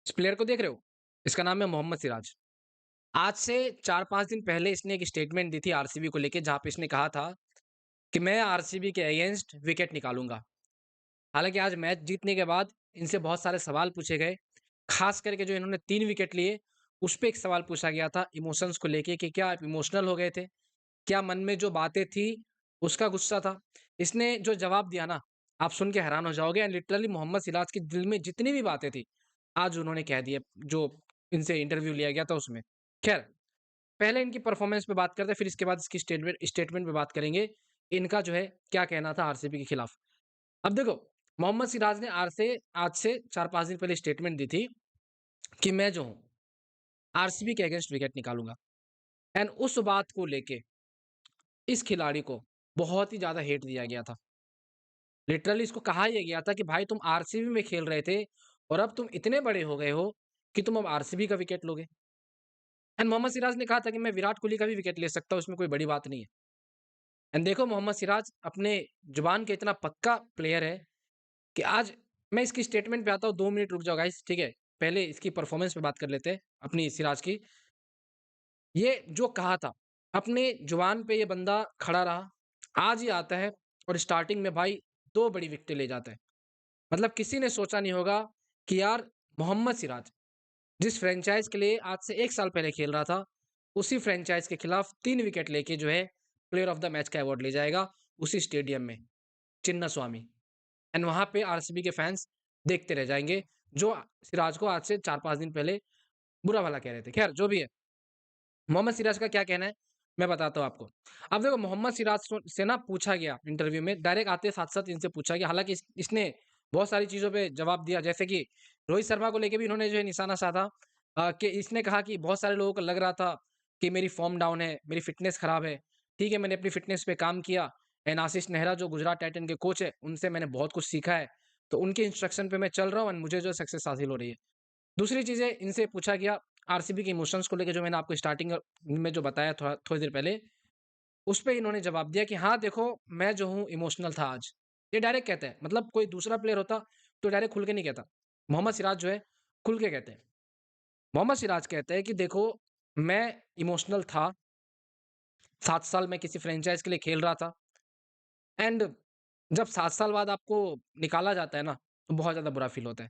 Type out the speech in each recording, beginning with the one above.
इस प्लेयर को देख रहे हो? इसका नाम है मोहम्मद सिराज। आज से 4-5 दिन पहले इसने एक स्टेटमेंट दी थी आरसीबी को लेके, जहाँ पे इसने कहा था कि मैं आरसीबी के अगेंस्ट विकेट निकालूँगा। हालाँकि आज मैच जीतने के बाद इनसे बहुत सारे सवाल पूछे गए, ख़ास करके जो इन्होंने 3 विकेट लिए, उस पे एक सवाल पूछा गया था इमोशंस को लेके कि क्या आप इमोशनल हो गए थे? क्या मन में जो बातें थी, उसका गुस्सा था? इसने जो जवाब दिया ना, आप सुन के हैरान हो जाओगे एंड लिटरली मोहम्मद सिराज के दिल में जितनी भी बातें थी, आज उन्होंने कह दी है, जो इनसे इंटरव्यू लिया गया था उसमें। ख़ैर, पहले इनकी परफ़ॉर्मेंस पे बात करते हैं, फिर इसके बाद इसकी स्टेटमेंट स्टेटमेंट पे बात करेंगे। इनका जो है क्या कहना था आरसीबी के खिलाफ। अब देखो, मोहम्मद सिराज ने आज से 4-5 दिन पहले स्टेटमेंट दी थी कि मैं जो हूँ, आरसीबी के अगेंस्ट विकेट निकालूँगा एंड उस बात को लेके इस खिलाड़ी को बहुत ही ज़्यादा हेट दिया गया था। लिटरली इसको कहा ये गया था कि भाई तुम आरसीबी में खेल रहे थे और अब तुम इतने बड़े हो गए हो कि तुम अब आरसीबी का विकेट लोगे। एंड मोहम्मद सिराज ने कहा था कि मैं विराट कोहली का भी विकेट ले सकता हूँ, इसमें कोई बड़ी बात नहीं है। एंड देखो मोहम्मद सिराज अपने जुबान के इतना पक्का प्लेयर है कि आज मैं इसकी स्टेटमेंट पे आता हूँ। 2 मिनट रुक जाओ गाइस, ठीक है? पहले इसकी परफॉर्मेंस पे बात कर लेते हैं अपनी सिराज की। ये जो कहा था, अपने जुबान पे ये बंदा खड़ा रहा। आज ही आता है और स्टार्टिंग में भाई 2 बड़ी विकेटें ले जाता है। मतलब किसी ने सोचा नहीं होगा कि यार मोहम्मद सिराज जिस फ्रैंचाइज़ के लिए आज से 1 साल पहले खेल रहा था, उसी फ्रैंचाइज़ के खिलाफ 3 विकेट लेके जो है प्लेयर ऑफ द मैच का अवार्ड ले जाएगा, उसी स्टेडियम में, चिन्नास्वामी। एंड वहाँ पे आरसीबी के फैन्स देखते रह जाएँगे, जो सिराज को आज से 4-5 दिन पहले बुरा-भला कह रहे थे। ख़ैर जो भी है, मोहम्मद सिराज का क्या कहना है, मैं बताता हूँ आपको। अब देखो मोहम्मद सिराज से ना पूछा गया इंटरव्यू में, डायरेक्ट आते साथ-साथ इनसे पूछा गया, हालाँकि इसने बहुत सारी चीज़ों पे जवाब दिया, जैसे कि रोहित शर्मा को लेके भी इन्होंने जो है निशाना साधा, कि इसने कहा कि बहुत सारे लोगों को लग रहा था कि मेरी फ़ॉर्म डाउन है, मेरी फ़िटनेस ख़राब है। ठीक है, मैंने अपनी फ़िटनेस पे काम किया एंड आशीष नेहरा जो गुजरात टाइटन के कोच हैं, उनसे मैंने बहुत कुछ सीखा है। तो उनके इंस्ट्रक्शन पे मैं चल रहा हूँ एंड मुझे जो है सक्सेस हासिल हो रही है। दूसरी चीज़ें इनसे पूछा गया आरसीबी के इमोशंस को लेके, जो मैंने आपको स्टार्टिंग में जो बताया थोड़ा थोड़ी देर पहले, उस पे इन्होंने जवाब दिया कि हाँ, देखो मैं जो हूँ इमोशनल था आज। ये डायरेक्ट कहते हैं, मतलब कोई दूसरा प्लेयर होता तो डायरेक्ट खुल के नहीं कहता। मोहम्मद सिराज जो है खुल के कहते हैं। मोहम्मद सिराज कहते हैं कि देखो मैं इमोशनल था, 7 साल मैं किसी फ्रैंचाइज़ के लिए खेल रहा था एंड जब 7 साल बाद आपको निकाला जाता है ना, तो बहुत ज़्यादा बुरा फ़ील होता है।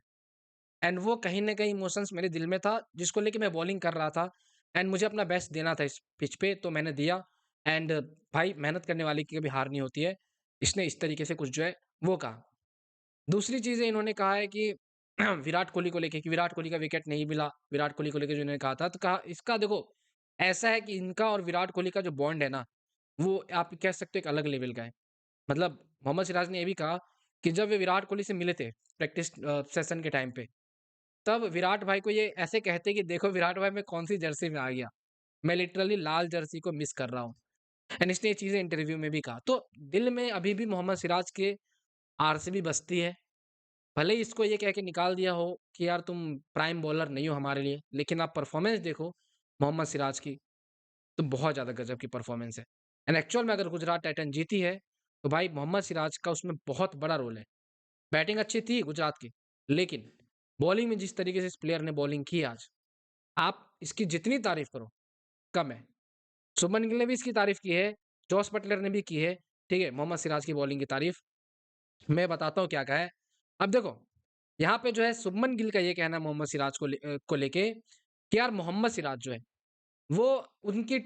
एंड वो कहीं न कहीं इमोशंस मेरे दिल में था, जिसको लेके मैं बॉलिंग कर रहा था एंड मुझे अपना बेस्ट देना था इस पिच पे, तो मैंने दिया एंड भाई मेहनत करने वाले की कभी हार नहीं होती है। इसने इस तरीके से कुछ जो है वो कहा। दूसरी चीज़ें इन्होंने कहा है कि विराट कोहली को लेके कि विराट कोहली का विकेट नहीं मिला, विराट कोहली को लेके जो इन्होंने कहा था, तो कहा इसका देखो ऐसा है कि इनका और विराट कोहली का जो बॉन्ड है ना, वो आप कह सकते हो एक अलग लेवल का है। मतलब मोहम्मद सिराज ने ये भी कहा कि जब वे विराट कोहली से मिले थे प्रैक्टिस सेशन के टाइम पे, तब विराट भाई को ये ऐसे कहते कि देखो विराट भाई मैं कौन-सी जर्सी में आ गया। मैं लिटरली लाल जर्सी को मिस कर रहा हूँ। एंड इसने ये चीज़ें इंटरव्यू में भी कहा। तो दिल में अभी भी मोहम्मद सिराज के आरसीबी बसती है। भले ही इसको ये कह के निकाल दिया हो कि यार तुम प्राइम बॉलर नहीं हो हमारे लिए, लेकिन आप परफॉर्मेंस देखो मोहम्मद सिराज की, तो बहुत ज़्यादा गज़ब की परफॉर्मेंस है। एंड एक्चुअल में अगर गुजरात टाइटन जीती है, तो भाई मोहम्मद सिराज का उसमें बहुत बड़ा रोल है। बैटिंग अच्छी थी गुजरात की, लेकिन बॉलिंग में जिस तरीके से इस प्लेयर ने बॉलिंग की आज, आप इसकी जितनी तारीफ़ करो, कम है। शुभमन गिल ने भी इसकी तारीफ़ की है, जॉस बटलर ने भी की है, ठीक है? मोहम्मद सिराज की बॉलिंग की तारीफ़। मैं बताता हूँ क्या-क्या है। अब देखो, यहाँ पे जो है शुभमन गिल का ये कहना है मोहम्मद सिराज को लेके कि यार मोहम्मद सिराज जो है, वो उनकी